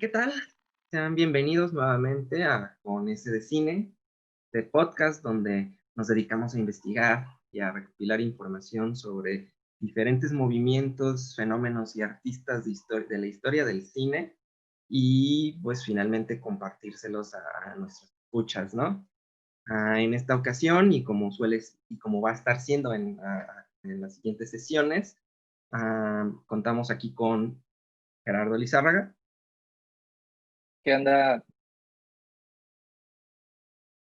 ¿Qué tal? Sean bienvenidos nuevamente a Con S de Cine, de podcast donde nos dedicamos a investigar y a recopilar información sobre diferentes movimientos, fenómenos y artistas de la historia del cine y pues finalmente compartírselos a nuestras escuchas, ¿no? En esta ocasión y como va a estar siendo en las siguientes sesiones, contamos aquí con Gerardo Lizárraga. ¿Qué onda?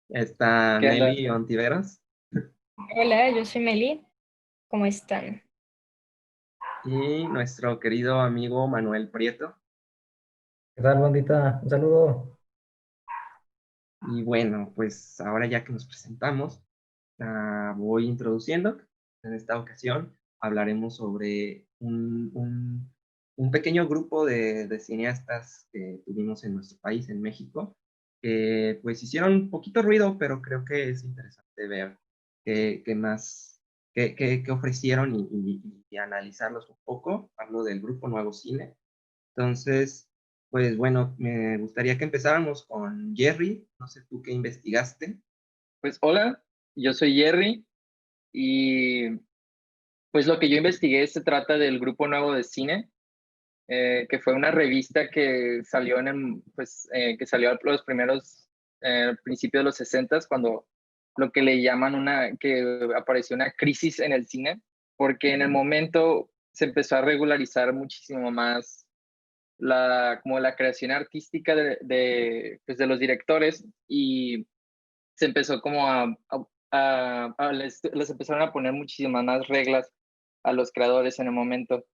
Está ¿Qué onda? Nelly Ontiveros Hola, yo soy Meli. ¿Cómo están? y nuestro querido amigo Manuel Prieto. ¿Qué tal, bandita? Un saludo. Y bueno, pues ahora ya que nos presentamos, voy introduciendo. En esta ocasión hablaremos sobre un pequeño grupo de cineastas que tuvimos en nuestro país, en México, que pues hicieron un poquito ruido, pero creo que es interesante ver qué más, qué ofrecieron y analizarlos un poco. Hablo del grupo Nuevo Cine. Entonces, pues bueno, me gustaría que empezáramos con Jerry. No sé tú qué investigaste. Pues hola, yo soy Jerry y pues lo que yo investigué se trata del Grupo Nuevo de Cine, que fue una revista que salió que salió a los primeros principios de los 60 cuando lo que le llaman que apareció una crisis en el cine, porque en el momento se empezó a regularizar muchísimo más como la creación artística pues de los directores y se empezó como les empezaron a poner muchísimas más reglas a los creadores en el momento.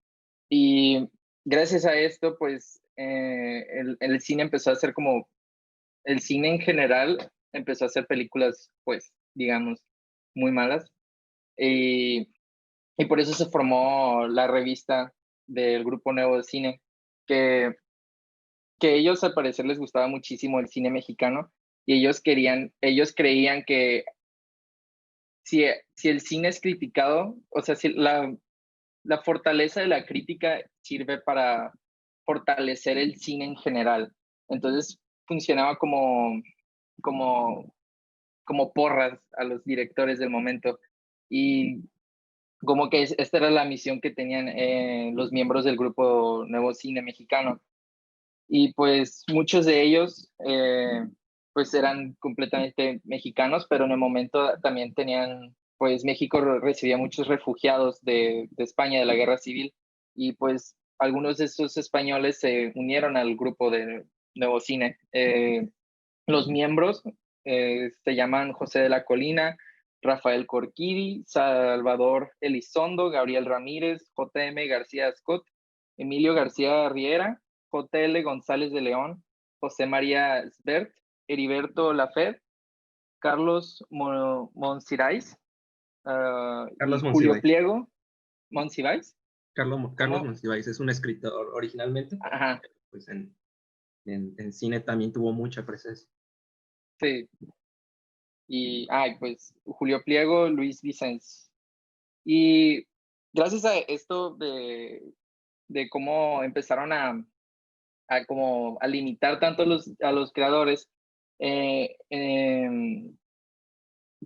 Y gracias a esto, pues el cine empezó a hacer como, el cine en general empezó a hacer películas, pues, digamos, muy malas. Y, y por eso se formó la revista del Grupo Nuevo de Cine, que, que ellos al parecer les gustaba muchísimo el cine mexicano y ellos creían que si el cine es criticado, o sea, si la fortaleza de la crítica sirve para fortalecer el cine en general. Entonces funcionaba como, como porras a los directores del momento. Y como que esta era la misión que tenían los miembros del grupo Nuevo Cine Mexicano. Y pues muchos de ellos pues eran completamente mexicanos, pero en el momento también pues México recibía muchos refugiados de España, de la Guerra Civil, y pues algunos de esos españoles se unieron al grupo de Nuevo Cine. Los miembros se llaman José de la Colina, Rafael Corquidi, Salvador Elizondo, Gabriel Ramírez, JM García Scott, Emilio García Riera, JL González de León, José María Sbert, Heriberto Lafed, Carlos Monsiváis, y Carlos Julio Monsiváis. Pliego. ¿Monsiváis? Carlos ¿Cómo? Monsiváis es un escritor originalmente, pero Ajá, pues en cine también tuvo mucha presencia. sí. Y, pues Julio Pliego, Luis Vicens. Y gracias a esto de cómo empezaron como a limitar tanto a los creadores, eh, em,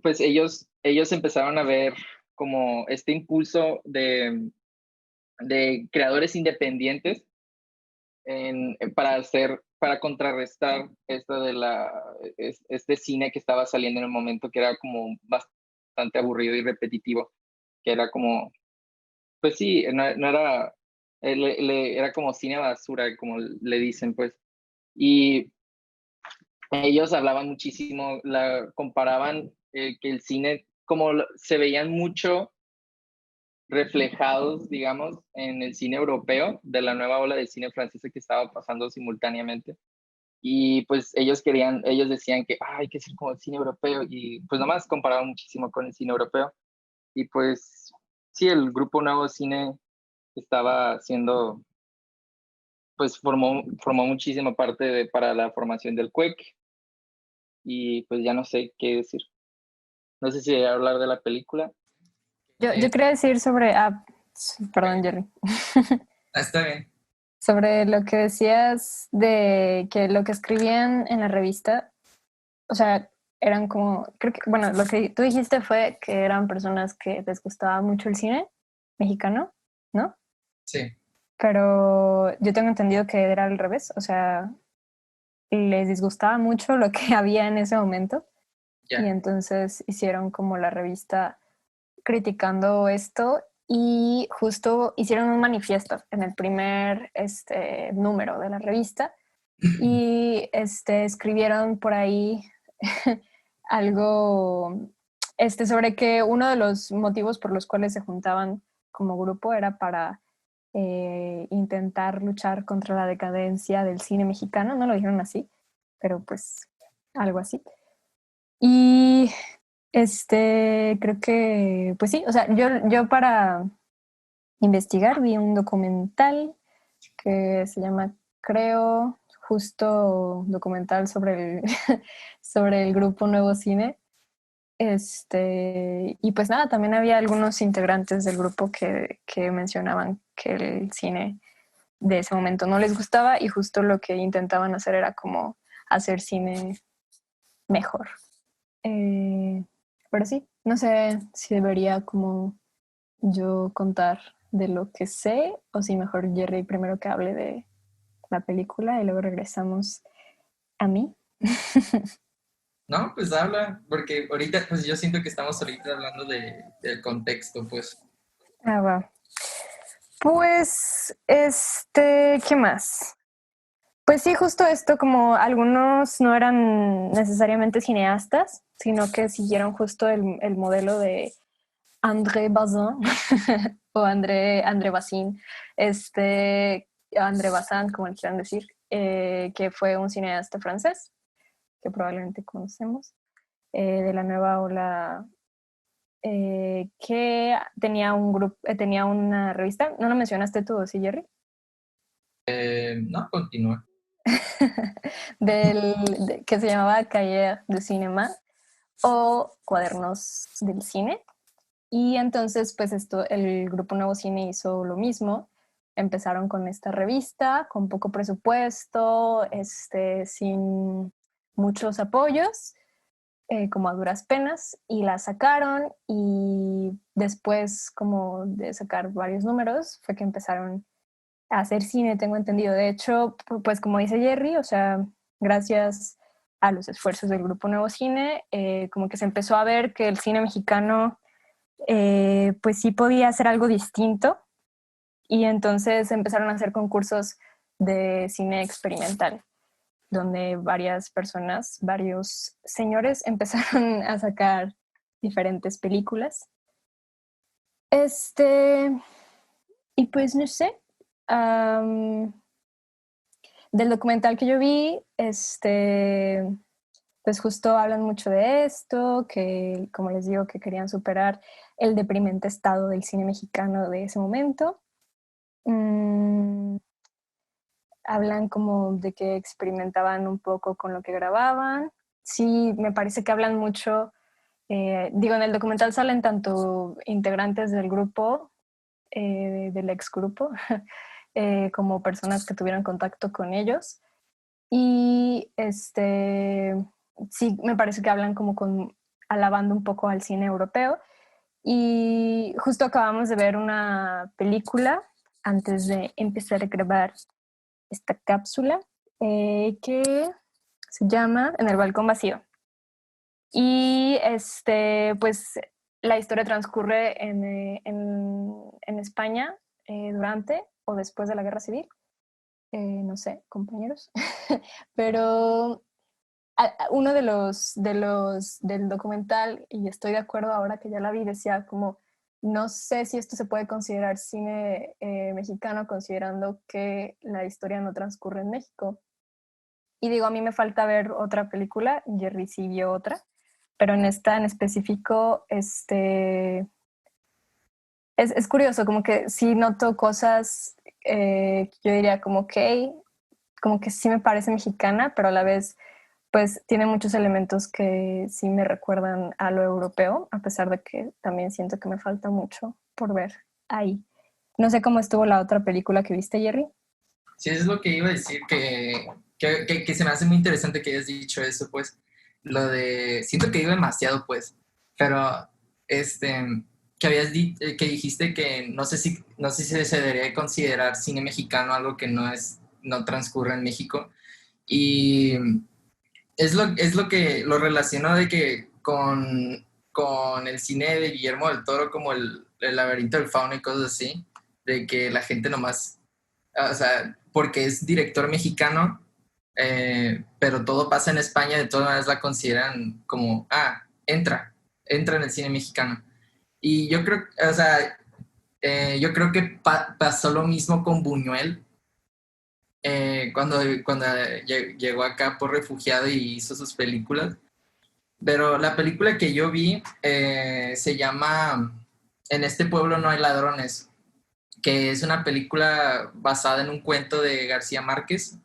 pues ellos empezaron a ver como este impulso de creadores independientes para contrarrestar esto este cine que estaba saliendo en el momento, que era como bastante aburrido y repetitivo, que era como, pues sí, no era, era como cine basura, como le dicen, pues. Y ellos hablaban muchísimo, comparaban que el cine, se veían mucho reflejados, digamos, en el cine europeo, de la nueva ola de cine francesa que estaba pasando simultáneamente. Y pues ellos decían que hay que ser como el cine europeo, y pues nomás comparaban muchísimo con el cine europeo. Y pues sí, el grupo Nuevo Cine estaba haciendo, pues formó muchísima parte para la formación del CUEC, y pues ya no sé qué decir. No sé si hablar de la película. Yo quería decir sobre... perdón, Jerry. Está bien. Sobre lo que decías de que lo que escribían en la revista, o sea, eran como, creo que, bueno, lo que tú dijiste fue que eran personas que les gustaba mucho el cine mexicano, ¿no? Sí, Pero yo tengo entendido que era al revés, o sea, les disgustaba mucho lo que había en ese momento y ya. entonces hicieron como la revista criticando esto y justo hicieron un manifiesto en el primer número de la revista y escribieron por ahí algo sobre que uno de los motivos por los cuales se juntaban como grupo era para intentar luchar contra la decadencia del cine mexicano, no lo dijeron así, pero pues algo así. Y creo que, pues sí, o sea, yo para investigar vi un documental que se llama, creo, justo documental sobre el, sobre el grupo Nuevo Cine. Y pues nada, también había algunos integrantes del grupo que mencionaban que el cine de ese momento no les gustaba y justo lo que intentaban hacer era como hacer cine mejor. Eh, pero sí, no sé si debería como yo contar de lo que sé o si mejor Jerry primero que hable de la película y luego regresamos a mí. No, pues habla, porque ahorita pues yo siento que estamos ahorita hablando del contexto, pues. Ah, va. Pues, ¿qué más? Pues sí, justo esto, como algunos no eran necesariamente cineastas, sino que siguieron justo el modelo de André Bazin o André Bazin, André Bazin, como le quieran decir, que fue un cineasta francés, que probablemente conocemos, de la nueva ola, que tenía un grupo, tenía una revista, ¿no lo mencionaste tú, sí, Jerry? No, continúa. Que se llamaba Cahiers du Cinéma o Cuadernos del Cine. Y entonces, pues el Grupo Nuevo Cine hizo lo mismo. Empezaron con esta revista, con poco presupuesto, sin muchos apoyos, como a duras penas, y la sacaron y después, como de sacar varios números, fue que empezaron a hacer cine, tengo entendido. De hecho, pues como dice Jerry, o sea, gracias a los esfuerzos del Grupo Nuevo Cine, como que se empezó a ver que el cine mexicano pues sí podía hacer algo distinto y entonces empezaron a hacer concursos de cine experimental, donde varias personas, varios señores empezaron a sacar diferentes películas. Y pues no sé, um, del documental que yo vi, pues justo hablan mucho de esto, que como les digo, que querían superar el deprimente estado del cine mexicano de ese momento. Mm, hablan como de que experimentaban un poco con lo que grababan. Sí, me parece que hablan mucho, digo, en el documental salen tanto integrantes del grupo, del ex grupo, como personas que tuvieron contacto con ellos. Y sí, me parece que hablan como alabando un poco al cine europeo. Y justo acabamos de ver una película antes de empezar a grabar esta cápsula, que se llama En el balcón vacío. Y pues la historia transcurre en España, durante o después de la Guerra Civil. No sé, compañeros. Pero uno del documental, y estoy de acuerdo ahora que ya la vi, decía como, no sé si esto se puede considerar cine mexicano considerando que la historia no transcurre en México. Y digo, a mí me falta ver otra película, Jerry sí vio otra, pero en esta en específico, es curioso, como que sí noto cosas que yo diría como que sí me parece mexicana, pero a la vez pues tiene muchos elementos que sí me recuerdan a lo europeo, a pesar de que también siento que me falta mucho por ver ahí. No sé cómo estuvo la otra película que viste, Jerry. Sí, es lo que iba a decir, que se me hace muy interesante que hayas dicho eso, pues, lo de, siento que digo demasiado, pues, pero, que dijiste que no sé si se debería considerar cine mexicano algo que no transcurre en México, y es lo que lo relaciono de que con el cine de Guillermo del Toro, como el laberinto del fauno y cosas así, de que la gente nomás, o sea, porque es director mexicano, pero todo pasa en España, de todas maneras la consideran como, entra en el cine mexicano. Y yo creo, o sea, yo creo que pasó lo mismo con Buñuel, cuando llegó acá por refugiado y hizo sus películas. Pero la película que yo vi se llama En este pueblo no hay ladrones, que es una película basada en un cuento de García Márquez,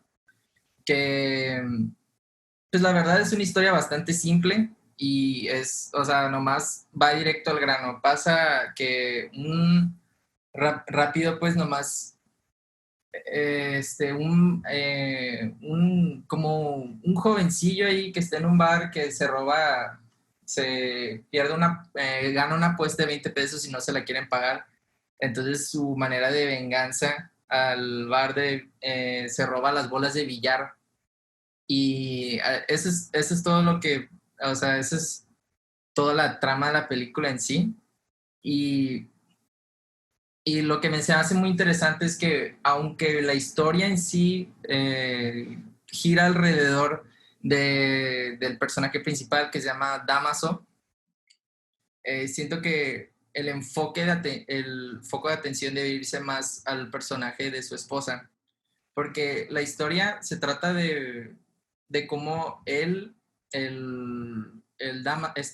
que pues la verdad es una historia bastante simple y o sea, nomás va directo al grano. Pasa que rápido pues nomás como un jovencillo ahí que está en un bar que se pierde gana una apuesta de 20 pesos y no se la quieren pagar. Entonces su manera de venganza al bar se roba las bolas de billar y eso es todo lo que, o sea, eso es toda la trama de la película en sí. Y lo que me se hace muy interesante es que aunque la historia en sí gira alrededor del personaje principal que se llama Damaso, siento que el foco de atención debe irse más al personaje de su esposa, porque la historia se trata de cómo este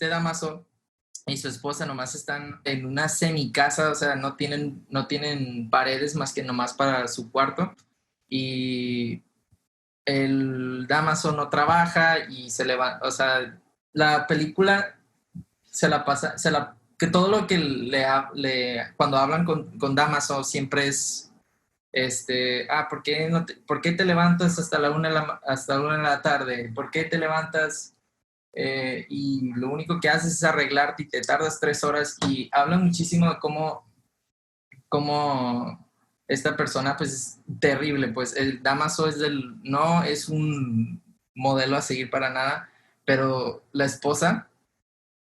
Damaso y su esposa nomás están en una semicasa, o sea, no tienen paredes más que nomás para su cuarto. Y el Damaso no trabaja y se levanta, o sea, la película se la pasa, que todo lo que cuando hablan con Damaso siempre es, ¿por qué te levantas hasta hasta la una de la tarde? ¿Por qué te levantas y lo único que haces es arreglarte y te tardas 3 horas? Y habla muchísimo de cómo esta persona pues es terrible, pues el Damaso no es un modelo a seguir para nada, pero la esposa,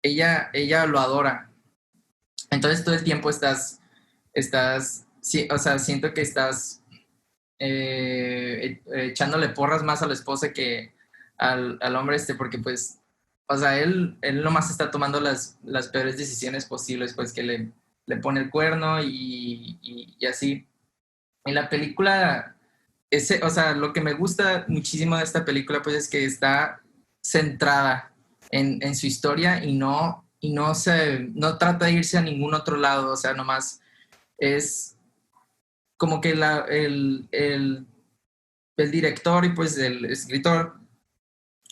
ella lo adora. Entonces todo el tiempo sí, o sea, siento que estás echándole porras más a la esposa que al hombre porque pues, o sea, él nomás está tomando las peores decisiones posibles, pues que le pone el cuerno y así. En la película, o sea, lo que me gusta muchísimo de esta película pues es que está centrada en su historia y no trata de irse a ningún otro lado, o sea, nomás es como que el director y pues el escritor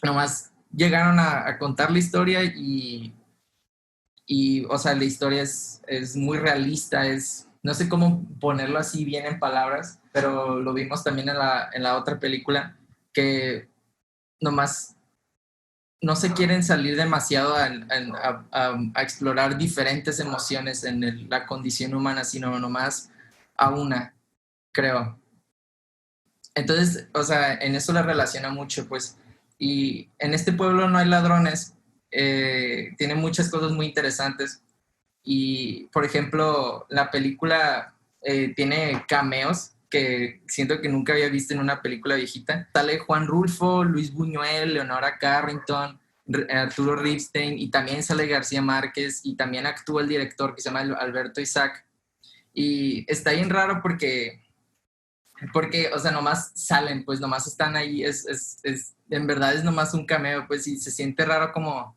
nomás llegaron a contar la historia o sea, la historia es muy realista, no sé cómo ponerlo así bien en palabras, pero lo vimos también en la otra película, que nomás no se quieren salir demasiado a explorar diferentes emociones en la condición humana, sino nomás a una, creo. Entonces, o sea, en eso la relaciona mucho, pues. Y en este pueblo no hay ladrones, tiene muchas cosas muy interesantes. Y, por ejemplo, la película tiene cameos que siento que nunca había visto en una película viejita. Sale Juan Rulfo, Luis Buñuel, Leonora Carrington, Arturo Ripstein, y también sale García Márquez, y también actúa el director que se llama Alberto Isaac. Y está bien raro porque, o sea, nomás salen, pues nomás están ahí, en verdad es nomás un cameo, pues, y se siente raro como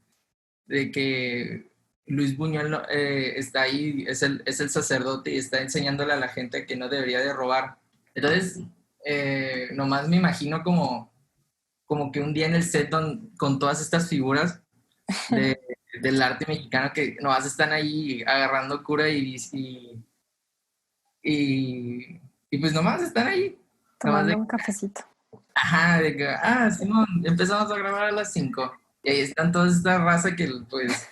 de que Luis Buñuel está ahí, es el sacerdote y está enseñándole a la gente que no debería de robar. Entonces, nomás me imagino como que un día en el set con todas estas figuras del arte mexicano que nomás están ahí agarrando cura y pues nomás están ahí. Tomando de, un cafecito. ajá, de que, Simón, empezamos a grabar a las 5. Y ahí están toda esta raza que, pues,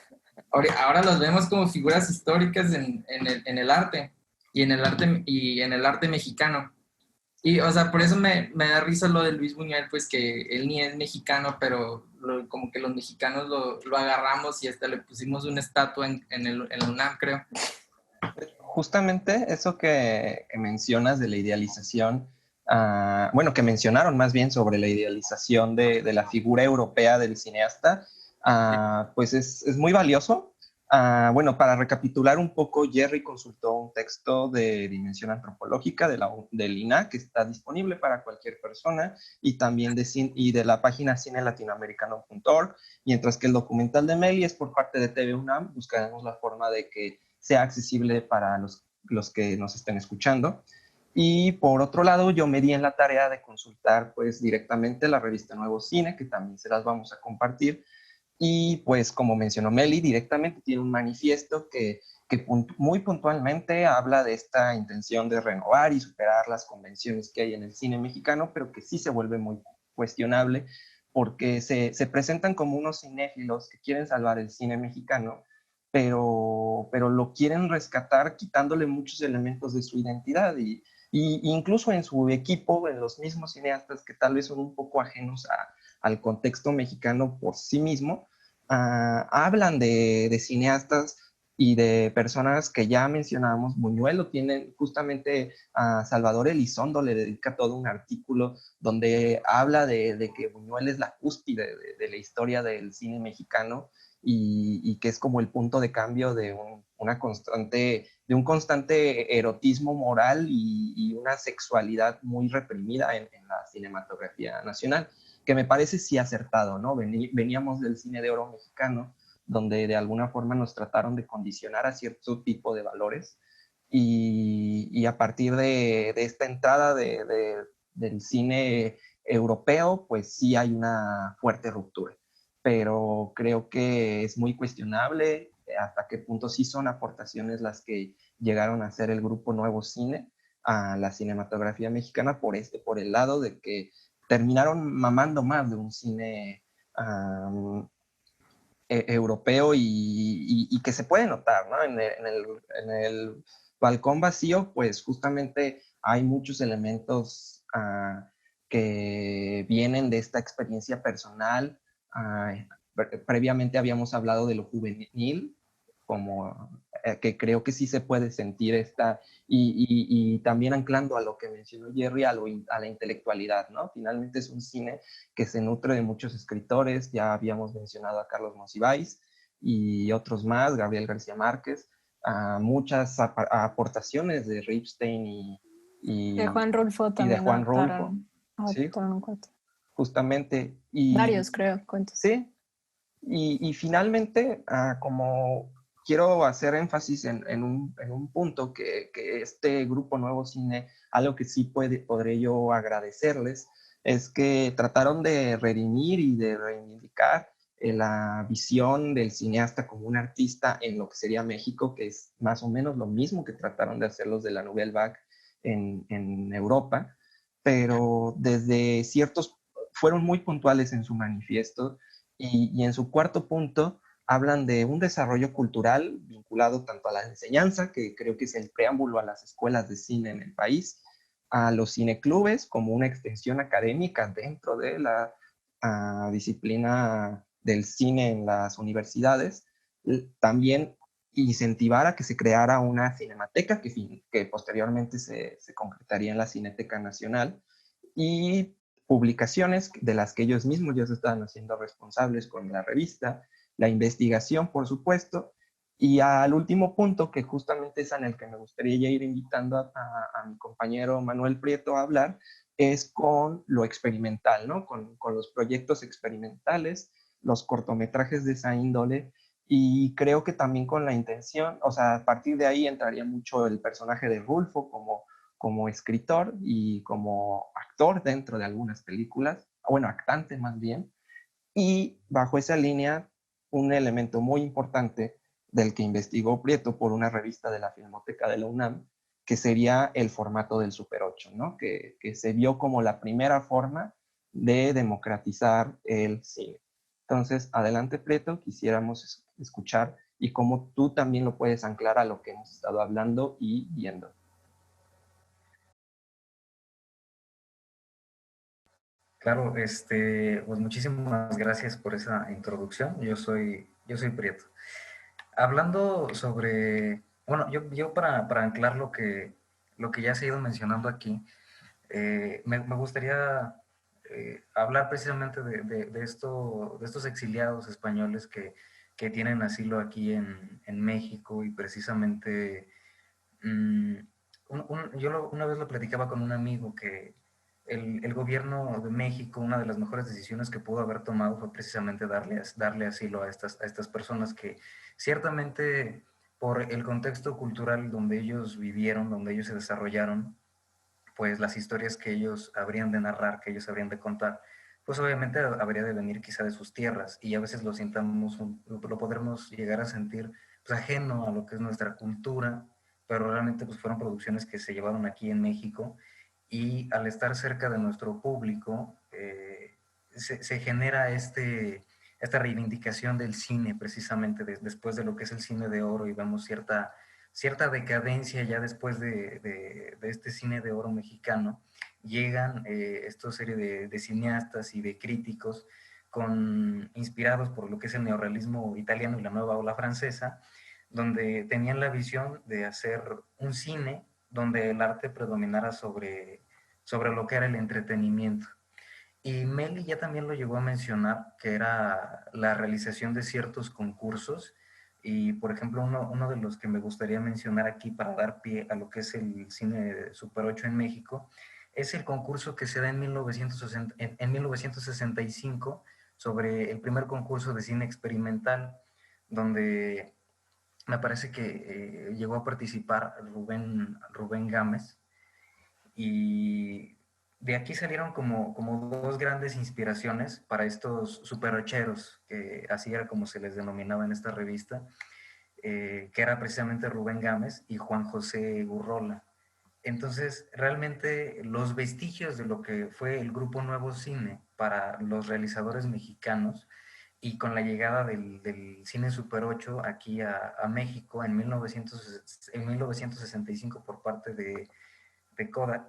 ahora los vemos como figuras históricas en el arte y en el arte mexicano. Y, o sea, por eso me da risa lo de Luis Buñuel, pues que él ni es mexicano, pero como que los mexicanos lo agarramos y hasta le pusimos una estatua en la UNAM, creo. Justamente eso que mencionas de la idealización, bueno, que mencionaron más bien sobre la idealización de la figura europea del cineasta, pues es muy valioso. Bueno, para recapitular un poco, Jerry consultó un texto de dimensión antropológica del INAH que está disponible para cualquier persona y también y de la página cinelatinoamericano.org, mientras que el documental de Meli es por parte de TV UNAM. Buscaremos la forma de que sea accesible para los que nos estén escuchando. Y por otro lado, yo me di en la tarea de consultar pues directamente la revista Nuevo Cine, que también se las vamos a compartir. Y pues como mencionó Meli, directamente tiene un manifiesto que muy puntualmente habla de esta intención de renovar y superar las convenciones que hay en el cine mexicano, pero que sí se vuelve muy cuestionable porque se presentan como unos cinéfilos que quieren salvar el cine mexicano, pero lo quieren rescatar quitándole muchos elementos de su identidad y incluso en su equipo, en los mismos cineastas que tal vez son un poco ajenos al contexto mexicano por sí mismo, hablan de cineastas y de personas que ya mencionamos. Buñuel lo tienen, justamente a Salvador Elizondo le dedica todo un artículo donde habla de que Buñuel es la cúspide de la historia del cine mexicano y que es como el punto de cambio de un constante erotismo moral y una sexualidad muy reprimida en la cinematografía nacional, que me parece sí acertado, ¿no? Veníamos del cine de oro mexicano, donde de alguna forma nos trataron de condicionar a cierto tipo de valores, y a partir de esta entrada del cine europeo, pues sí hay una fuerte ruptura. Pero creo que es muy cuestionable hasta qué punto sí son aportaciones las que llegaron a ser el grupo Nuevo Cine a la cinematografía mexicana por el lado de que terminaron mamando más de un cine europeo y que se puede notar, ¿no? En el balcón vacío, pues justamente hay muchos elementos que vienen de esta experiencia personal. Previamente habíamos hablado de lo juvenil, como que creo que sí se puede sentir y también anclando a lo que mencionó Jerry, a la intelectualidad, ¿no? Finalmente es un cine que se nutre de muchos escritores. Ya habíamos mencionado a Carlos Monsiváis y otros más, Gabriel García Márquez, muchas aportaciones de Ripstein De Juan Rulfo y de también Juan Rulfo. Sí, adaptaron un cuento. justamente. Varios, creo, cuentos. Sí, y finalmente, como quiero hacer énfasis en un punto que este grupo Nuevo Cine, algo que sí podré yo agradecerles, es que trataron de redimir y de reivindicar la visión del cineasta como un artista en lo que sería México, que es más o menos lo mismo que trataron de hacer los de la Nouvelle Vague en Europa, pero fueron muy puntuales en su manifiesto y en su cuarto punto hablan de un desarrollo cultural vinculado tanto a la enseñanza, que creo que es el preámbulo a las escuelas de cine en el país, a los cineclubes como una extensión académica dentro de la disciplina del cine en las universidades. También incentivar a que se creara una cinemateca que posteriormente se concretaría en la Cineteca Nacional, y publicaciones de las que ellos mismos ya se estaban haciendo responsables con la revista, la investigación, por supuesto, y al último punto, que justamente es en el que me gustaría ya ir invitando a mi compañero Manuel Prieto a hablar, es con lo experimental, ¿no? Con los proyectos experimentales, los cortometrajes de esa índole, y creo que también con la intención, o sea, a partir de ahí entraría mucho el personaje de Rulfo como escritor y como actor dentro de algunas películas, bueno, actante más bien, y bajo esa línea, un elemento muy importante del que investigó Prieto por una revista de la Filmoteca de la UNAM, que sería el formato del Super 8, ¿no? Que se vio como la primera forma de democratizar el cine. Entonces, adelante, Preto, quisiéramos escuchar y cómo tú también lo puedes anclar a lo que hemos estado hablando y viendo. Claro, pues muchísimas gracias por esa introducción. Yo soy Prieto. Hablando sobre, bueno, yo para anclar lo que ya se ha ido mencionando aquí, me gustaría hablar precisamente de estos exiliados españoles que tienen asilo aquí en México y precisamente mm, una vez lo platicaba con un amigo que el gobierno de México, una de las mejores decisiones que pudo haber tomado fue precisamente darle asilo a estas personas que ciertamente por el contexto cultural donde ellos vivieron, donde ellos se desarrollaron, pues las historias que ellos habrían de narrar, que ellos habrían de contar, pues obviamente habría de venir quizá de sus tierras y a veces lo sintamos, lo podremos llegar a sentir pues, ajeno a lo que es nuestra cultura, pero realmente pues fueron producciones que se llevaron aquí en México y al estar cerca de nuestro público se genera esta reivindicación del cine precisamente después de lo que es el cine de oro y vemos cierta decadencia ya después de este cine de oro mexicano, llegan esta serie de cineastas y de críticos inspirados por lo que es el neorrealismo italiano y la nueva ola francesa, donde tenían la visión de hacer un cine donde el arte predominara sobre lo que era el entretenimiento. Y Meli ya también lo llegó a mencionar, que era la realización de ciertos concursos. Y, por ejemplo, uno de los que me gustaría mencionar aquí para dar pie a lo que es el cine Super 8 en México, es el concurso que se da en 1965 sobre el primer concurso de cine experimental, donde me parece que llegó a participar Rubén Gámez, y de aquí salieron como dos grandes inspiraciones para estos superocheros, que así era como se les denominaba en esta revista, que era precisamente Rubén Gámez y Juan José Gurrola. Entonces, realmente los vestigios de lo que fue el grupo Nuevo Cine para los realizadores mexicanos y con la llegada del cine Super 8 aquí a México en 1965 por parte de Kodak,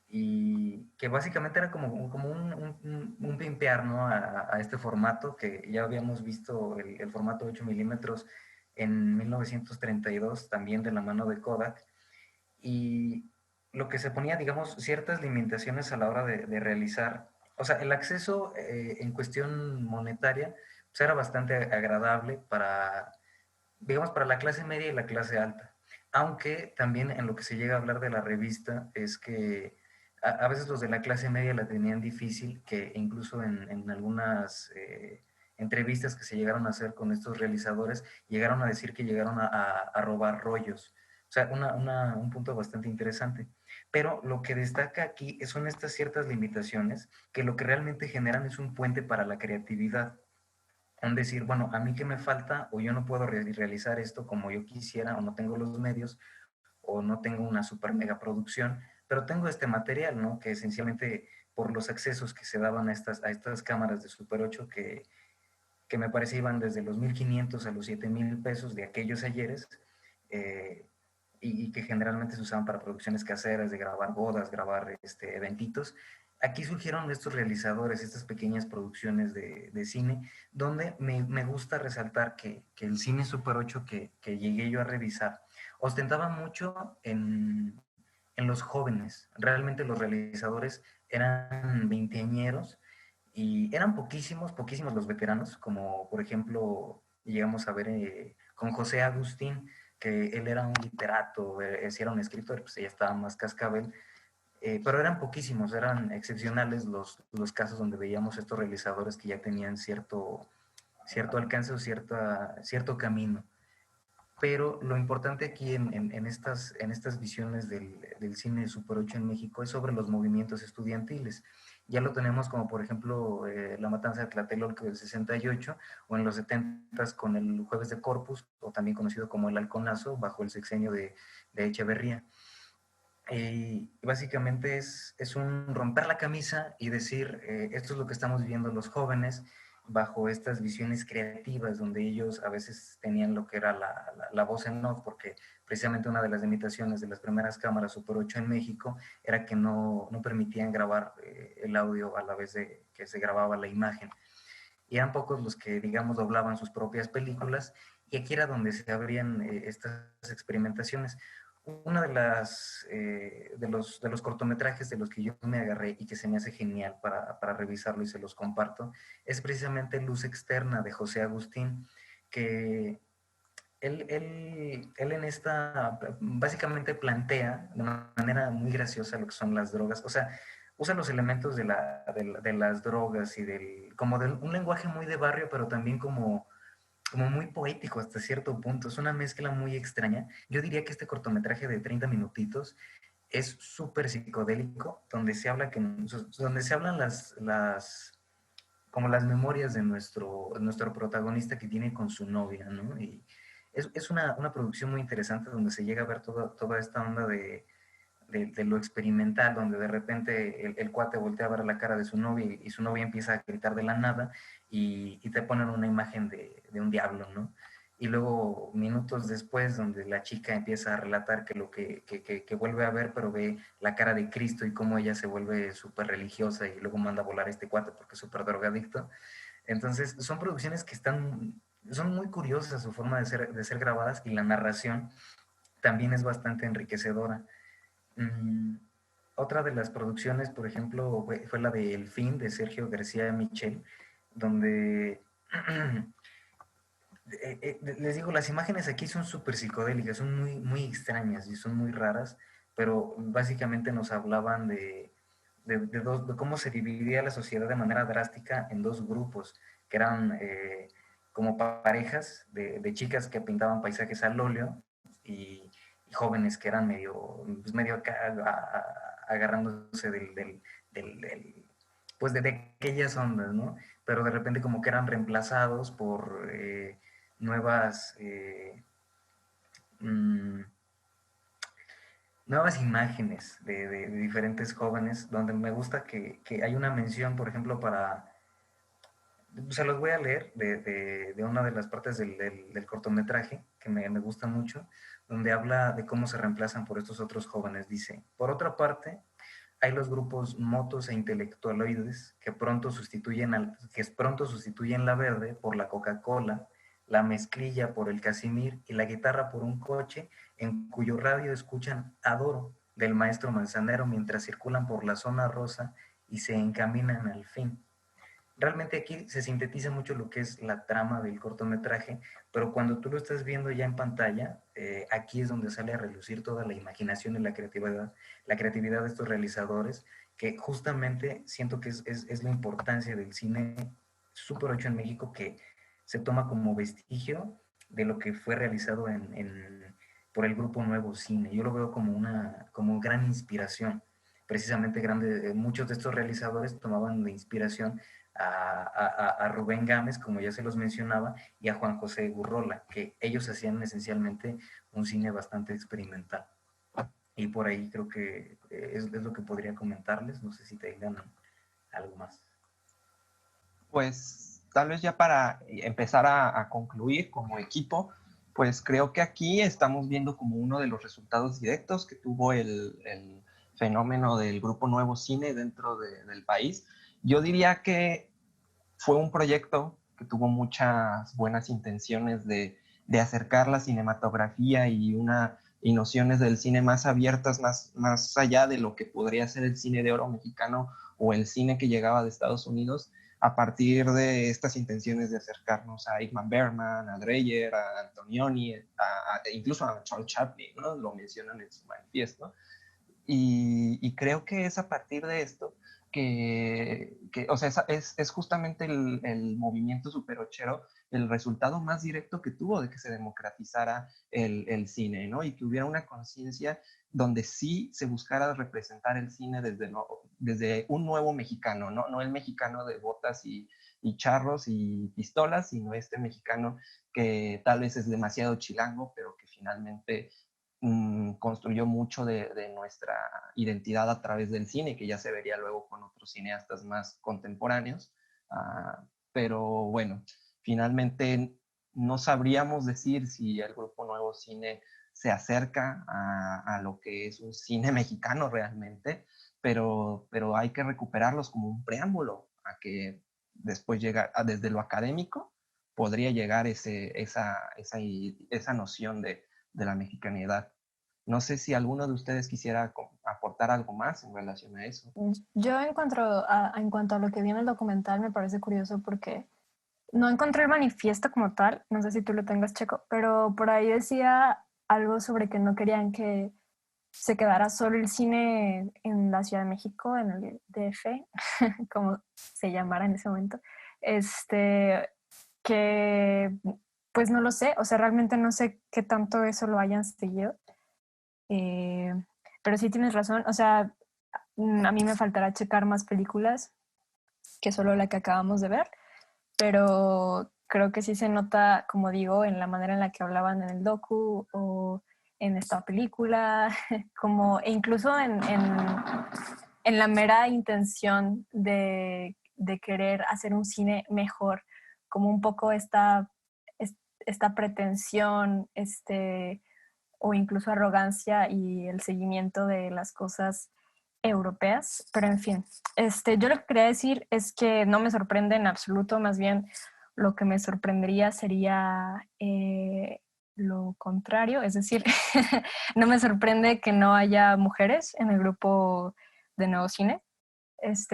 y que básicamente era como un pimpear, ¿no? a este formato que ya habíamos visto, el formato 8 milímetros en 1932, también de la mano de Kodak, y lo que se ponía, digamos, ciertas limitaciones a la hora de realizar, o sea, el acceso en cuestión monetaria pues era bastante agradable para, digamos, para la clase media y la clase alta. Aunque también en lo que se llega a hablar de la revista es que a veces los de la clase media la tenían difícil, que incluso en algunas entrevistas que se llegaron a hacer con estos realizadores, llegaron a decir que llegaron a robar rollos. O sea, un punto bastante interesante. Pero lo que destaca aquí son estas ciertas limitaciones que lo que realmente generan es un puente para la creatividad. En decir, bueno, a mí qué me falta, o yo no puedo realizar esto como yo quisiera, o no tengo los medios, o no tengo una super mega producción, pero tengo este material, ¿no? Que esencialmente por los accesos que se daban a estas cámaras de Super 8 que me parece iban desde los 1,500 a los 7,000 pesos de aquellos ayeres, eh, y que generalmente se usaban para producciones caseras, de grabar bodas, grabar eventitos. Aquí surgieron estos realizadores, estas pequeñas producciones de cine, donde me gusta resaltar que el cine Super 8 que llegué yo a revisar ostentaba mucho en los jóvenes. Realmente los realizadores eran veinteañeros y eran poquísimos los veteranos, como por ejemplo llegamos a ver con José Agustín, que él era un literato, si era un escritor, pues ella estaba más cascabel, pero eran poquísimos, eran excepcionales los casos donde veíamos estos realizadores que ya tenían cierto alcance o cierto camino. Pero lo importante aquí en estas visiones del cine Super 8 en México es sobre los movimientos estudiantiles. Ya lo tenemos como, por ejemplo, La Matanza de Tlatelolco del 68, o en los 70 con el Jueves de Corpus, o también conocido como El Halconazo, bajo el sexenio de Echeverría. Y básicamente es un romper la camisa y decir, esto es lo que estamos viviendo los jóvenes, bajo estas visiones creativas, donde ellos a veces tenían lo que era la voz en off, porque precisamente una de las limitaciones de las primeras cámaras Super 8 en México era que no permitían grabar el audio a la vez de que se grababa la imagen. Y eran pocos los que, digamos, doblaban sus propias películas, y aquí era donde se abrían estas experimentaciones. Una de los cortometrajes de los que yo me agarré y que se me hace genial para revisarlo y se los comparto, es precisamente Luz Externa de José Agustín, que él en esta básicamente plantea de una manera muy graciosa lo que son las drogas. O sea, usa los elementos de las drogas y como de un lenguaje muy de barrio, pero también como muy poético hasta cierto punto. Es una mezcla muy extraña. Yo diría que este cortometraje de 30 minutitos es súper psicodélico, donde se hablan como las memorias de nuestro protagonista que tiene con su novia, ¿no? Y es una producción muy interesante donde se llega a ver toda esta onda de lo experimental, donde de repente el cuate voltea a ver la cara de su novia y su novia empieza a gritar de la nada y te ponen una imagen de un diablo, ¿no? Y luego minutos después, donde la chica empieza a relatar que lo que vuelve a ver, pero ve la cara de Cristo y cómo ella se vuelve súper religiosa y luego manda a volar a este cuate porque es súper drogadicto. Entonces, son producciones que son muy curiosas su forma de ser grabadas, y la narración también es bastante enriquecedora. Otra de las producciones, por ejemplo, fue la de El Fin, de Sergio García Michel, donde les digo, las imágenes aquí son súper psicodélicas, son muy, muy extrañas y son muy raras, pero básicamente nos hablaban de cómo se dividía la sociedad de manera drástica en dos grupos, que eran como parejas de chicas que pintaban paisajes al óleo, y jóvenes que eran medio acá, agarrándose pues de aquellas ondas, ¿no? Pero de repente como que eran reemplazados por nuevas mm, nuevas imágenes de diferentes jóvenes, donde me gusta que hay una mención, por ejemplo, se los voy a leer de una de las partes del cortometraje, que me gusta mucho, donde habla de cómo se reemplazan por estos otros jóvenes. Dice: por otra parte, hay los grupos motos e intelectualoides que pronto sustituyen la verde por la Coca-Cola, la mezclilla por el Casimir y la guitarra por un coche, en cuyo radio escuchan Adoro del maestro Manzanero mientras circulan por la zona rosa y se encaminan al fin. Realmente aquí se sintetiza mucho lo que es la trama del cortometraje, pero cuando tú lo estás viendo ya en pantalla, aquí es donde sale a relucir toda la imaginación y la creatividad de estos realizadores, que justamente siento que es la importancia del cine Super 8 en México, que se toma como vestigio de lo que fue realizado por el grupo Nuevo Cine. Yo lo veo como gran inspiración. Precisamente muchos de estos realizadores tomaban de inspiración a Rubén Gámez, como ya se los mencionaba, y a Juan José Gurrola, que ellos hacían esencialmente un cine bastante experimental. Y por ahí creo que es lo que podría comentarles. No sé si tengan algo más. Pues tal vez ya para empezar a concluir como equipo, pues creo que aquí estamos viendo como uno de los resultados directos que tuvo el fenómeno del Grupo Nuevo Cine dentro del país. Yo diría que fue un proyecto que tuvo muchas buenas intenciones de acercar la cinematografía y nociones del cine más abiertas, más allá de lo que podría ser el cine de oro mexicano o el cine que llegaba de Estados Unidos, a partir de estas intenciones de acercarnos a Ingmar Bergman, a Dreyer, a Antonioni, incluso a Charles Chaplin, ¿no? Lo mencionan en su manifiesto. Y creo que es a partir de esto o sea, es justamente el movimiento superochero el resultado más directo que tuvo de que se democratizara el cine, ¿no? Y que hubiera una conciencia donde sí se buscara representar el cine desde un nuevo mexicano, ¿no? No el mexicano de botas y charros y pistolas, sino este mexicano que tal vez es demasiado chilango, pero que finalmente construyó mucho de nuestra identidad a través del cine, que ya se vería luego con otros cineastas más contemporáneos. Pero bueno, finalmente no sabríamos decir si el Grupo Nuevo Cine se acerca a lo que es un cine mexicano realmente, pero hay que recuperarlos como un preámbulo a que después llega desde lo académico podría llegar esa noción de la mexicanidad. No sé si alguno de ustedes quisiera aportar algo más en relación a eso. Yo en cuanto a lo que vi en el documental me parece curioso porque no encontré el manifiesto como tal, no sé si tú lo tengas, Checo, pero por ahí decía algo sobre que no querían que se quedara solo el cine en la Ciudad de México, en el DF, como se llamara en ese momento, que pues no lo sé, o sea, realmente no sé qué tanto eso lo hayan seguido, pero sí tienes razón, o sea, a mí me faltará checar más películas que solo la que acabamos de ver, pero creo que sí se nota, como digo, en la manera en la que hablaban en el docu o en esta película, como, e incluso en la mera intención de querer hacer un cine mejor, como un poco esta pretensión, o incluso arrogancia y el seguimiento de las cosas europeas, pero en fin, yo lo que quería decir es que no me sorprende en absoluto, más bien lo que me sorprendería sería lo contrario, es decir, no me sorprende que no haya mujeres en el grupo de Nuevo Cine,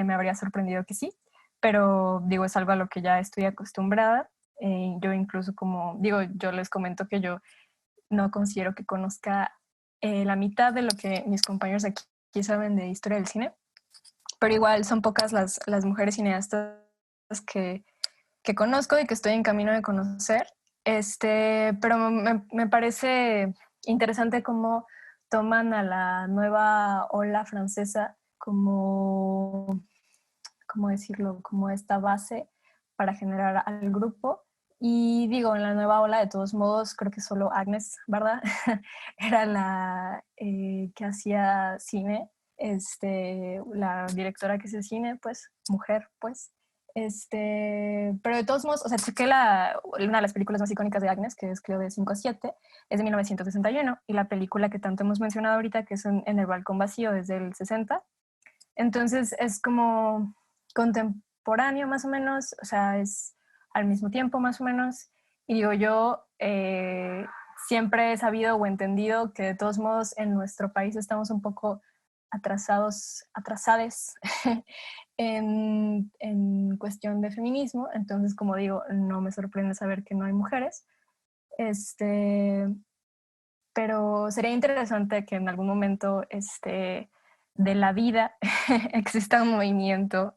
me habría sorprendido que sí, pero digo, es algo a lo que ya estoy acostumbrada, yo incluso como, digo, yo les comento que yo no considero que conozca la mitad de lo que mis compañeros aquí saben de historia del cine, pero igual son pocas las mujeres cineastas que, que conozco y que estoy en camino de conocer. Pero me parece interesante cómo toman a la nueva ola francesa como, ¿cómo decirlo? Como esta base para generar al grupo. Y digo, en la nueva ola, de todos modos, creo que solo Agnes, ¿verdad? Era la que hacía cine, la directora que hacía cine, pues, mujer, pues. Pero de todos modos, o sea, chequé una de las películas más icónicas de Agnes, que es creo de 5 a 7, es de 1961, y la película que tanto hemos mencionado ahorita, que es en el balcón vacío, desde el 60. Entonces es como contemporáneo más o menos, o sea, es al mismo tiempo más o menos. Y digo, yo siempre he sabido o entendido que de todos modos en nuestro país estamos un poco atrasades en cuestión de feminismo. Entonces, como digo, no me sorprende saber que no hay mujeres. Pero sería interesante que en algún momento de la vida exista un movimiento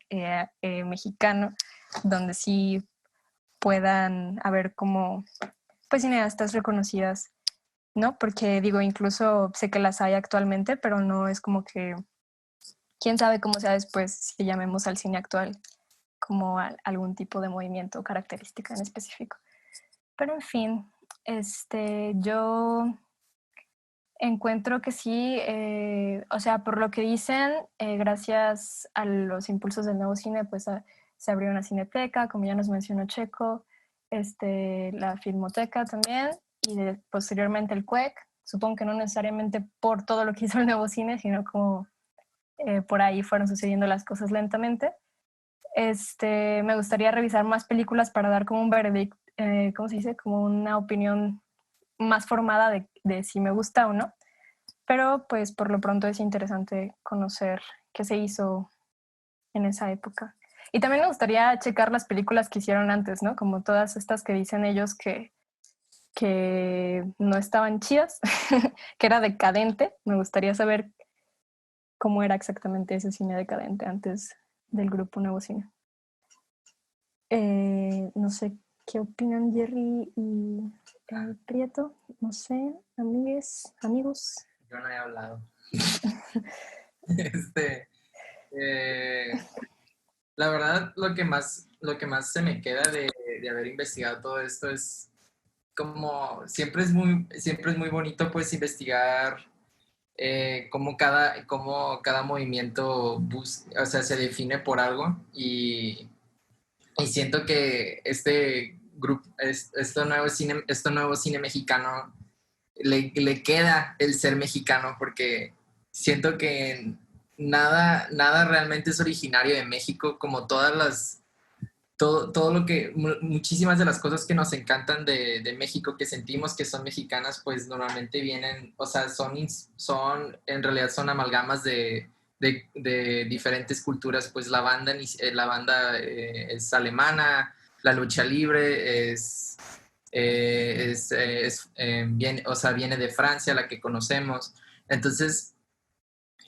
mexicano donde sí puedan haber como pues cineastas reconocidas, ¿no? Porque digo, incluso sé que las hay actualmente, pero no es como que, quién sabe cómo sea después si llamemos al cine actual como algún tipo de movimiento o característica en específico. Pero en fin, yo encuentro que sí, o sea, por lo que dicen, gracias a los impulsos del nuevo cine, pues se abrió una cineteca, como ya nos mencionó Checo, la Filmoteca también, y posteriormente el CUEC. Supongo que no necesariamente por todo lo que hizo el nuevo cine, sino como por ahí fueron sucediendo las cosas lentamente. Me gustaría revisar más películas para dar como un veredicto, ¿cómo se dice? Como una opinión más formada de si me gusta o no, pero pues por lo pronto es interesante conocer qué se hizo en esa época. Y también me gustaría checar las películas que hicieron antes, ¿no? Como todas estas que dicen ellos que no estaban chidas, que era decadente. Me gustaría saber cómo era exactamente ese cine decadente antes del grupo Nuevo Cine. No sé qué opinan Jerry y Prieto, no sé, amigos. Yo no he hablado. La verdad, lo que más se me queda de haber investigado todo esto es como siempre es muy bonito pues investigar cómo cada movimiento o sea, se define por algo y siento que este grupo, esto nuevo cine mexicano le queda el ser mexicano porque siento que nada realmente es originario de México, como todo lo que, muchísimas de las cosas que nos encantan de México, que sentimos que son mexicanas, pues normalmente vienen, o sea, en realidad son amalgamas de diferentes culturas, pues la banda es alemana, la lucha libre o sea, viene de Francia, la que conocemos. Entonces,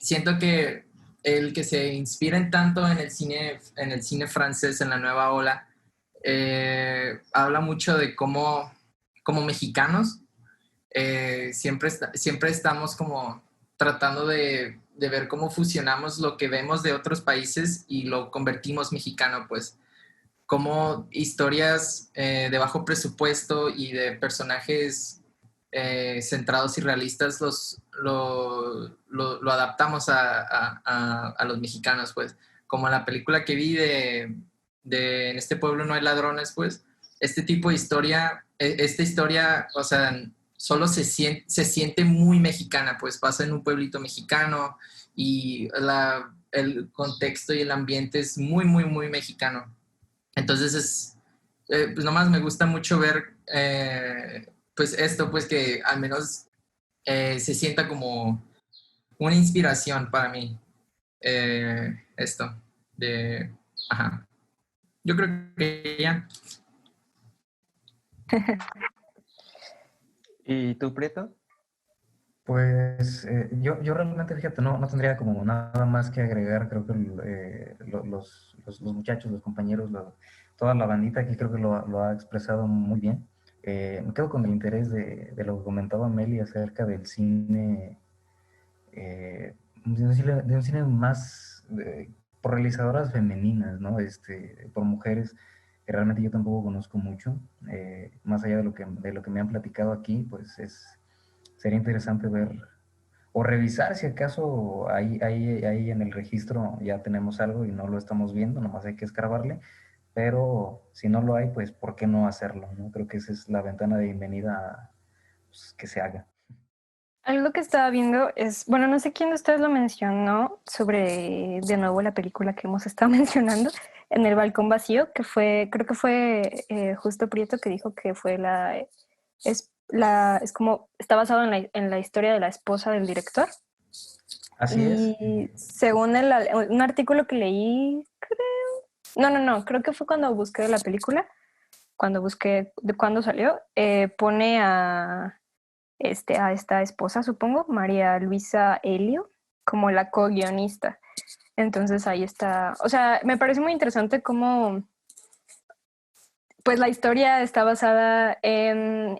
siento que el que se inspiren tanto en el cine francés, en la nueva ola, habla mucho de cómo, como mexicanos, siempre estamos como tratando de ver cómo fusionamos lo que vemos de otros países y lo convertimos mexicano, pues como historias de bajo presupuesto y de personajes centrados y realistas lo adaptamos a los mexicanos, pues. Como la película que vi de En este pueblo no hay ladrones, pues. Este tipo de historia, esta historia, o sea, solo se siente muy mexicana, pues pasa en un pueblito mexicano y el contexto y el ambiente es muy mexicano. Entonces pues nomás me gusta mucho ver pues esto, pues que al menos se sienta como una inspiración para mí, esto, de, ajá. Yo creo que ya. ¿Y tú, Prieto? Pues yo realmente, fíjate, no tendría como nada más que agregar. Creo que los muchachos, los compañeros, toda la bandita aquí creo que lo ha expresado muy bien. Me quedo con el interés de lo que comentaba Meli acerca del cine, de un cine más por realizadoras femeninas, ¿no? Por mujeres que realmente yo tampoco conozco mucho. Más allá de lo que me han platicado aquí, pues sería interesante ver o revisar si acaso ahí en el registro ya tenemos algo y no lo estamos viendo, nomás hay que escarbarle, pero si no lo hay, pues ¿por qué no hacerlo? ¿No? Creo que esa es la ventana de bienvenida, pues, que se haga. Algo que estaba viendo es, bueno, no sé quién de ustedes lo mencionó sobre, de nuevo, la película que hemos estado mencionando, En el balcón vacío, que fue, creo que fue Justo Prieto que dijo que fue es como, está basado en la historia de la esposa del director. Así es. Y según un artículo que leí, no, creo que fue cuando busqué la película, cuando busqué de cuándo salió, pone a esta esposa, supongo, María Luisa Helio, como la co-guionista. Entonces ahí está, o sea, me parece muy interesante cómo, pues la historia está basada en,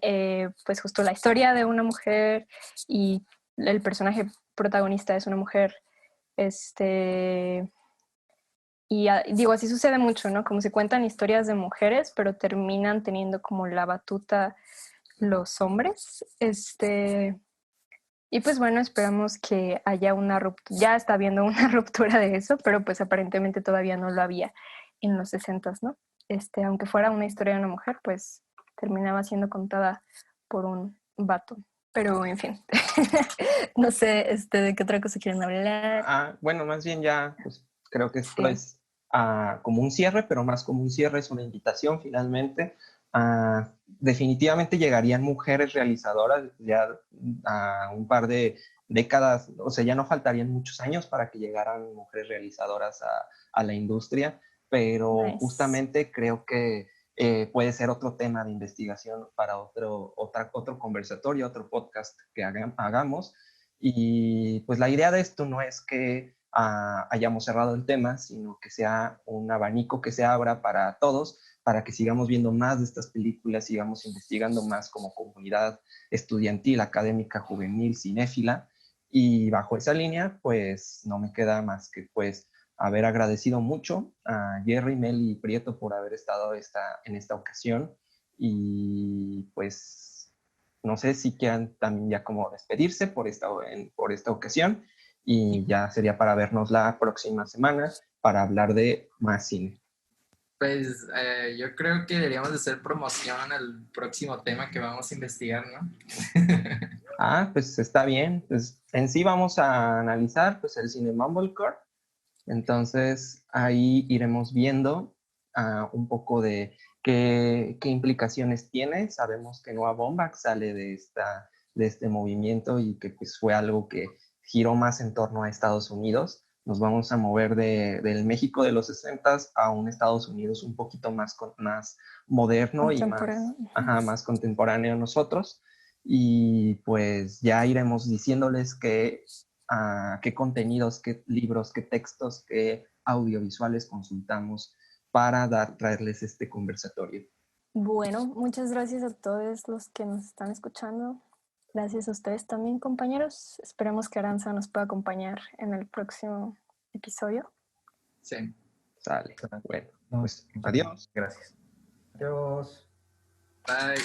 pues justo la historia de una mujer y el personaje protagonista es una mujer, digo, así sucede mucho, ¿no? Como se cuentan historias de mujeres, pero terminan teniendo como la batuta los hombres, y pues bueno, esperamos que haya una ruptura, ya está habiendo una ruptura de eso, pero pues aparentemente todavía no lo había en los 60s, ¿no? Aunque fuera una historia de una mujer, pues terminaba siendo contada por un vato. Pero en fin, no sé de qué otra cosa quieren hablar. Bueno, más bien ya, pues creo que esto Sí. es como un cierre, pero más como un cierre es una invitación finalmente. Definitivamente llegarían mujeres realizadoras ya a un par de décadas, o sea, ya no faltarían muchos años para que llegaran mujeres realizadoras a la industria, pero Nice. justamente creo que puede ser otro tema de investigación para otro conversatorio, otro podcast que hagamos. Y pues la idea de esto no es que hayamos cerrado el tema, sino que sea un abanico que se abra para todos, para que sigamos viendo más de estas películas, sigamos investigando más como comunidad estudiantil, académica, juvenil, cinéfila. Y bajo esa línea, pues no me queda más que pues haber agradecido mucho a Jerry, Mel y Prieto por haber estado en esta ocasión. Y pues no sé si quieran también ya como despedirse por por esta ocasión. Y ya sería para vernos la próxima semana para hablar de más cine. Pues yo creo que deberíamos de hacer promoción al próximo tema que vamos a investigar, ¿no? Pues está bien. Pues en sí vamos a analizar pues el cine Mumblecore. Entonces ahí iremos viendo un poco de qué implicaciones tiene. Sabemos que Noah Baumbach sale de este movimiento y que pues fue algo que giró más en torno a Estados Unidos. Nos vamos a mover del México de los 60s a un Estados Unidos un poquito más moderno y más contemporáneo a nosotros. Y pues ya iremos diciéndoles qué contenidos, qué libros, qué textos, qué audiovisuales consultamos para traerles este conversatorio. Bueno, muchas gracias a todos los que nos están escuchando. Gracias a ustedes también, compañeros. Esperemos que Aranza nos pueda acompañar en el próximo episodio. Sí. Sale. Bueno, pues adiós. Gracias. Adiós. Bye.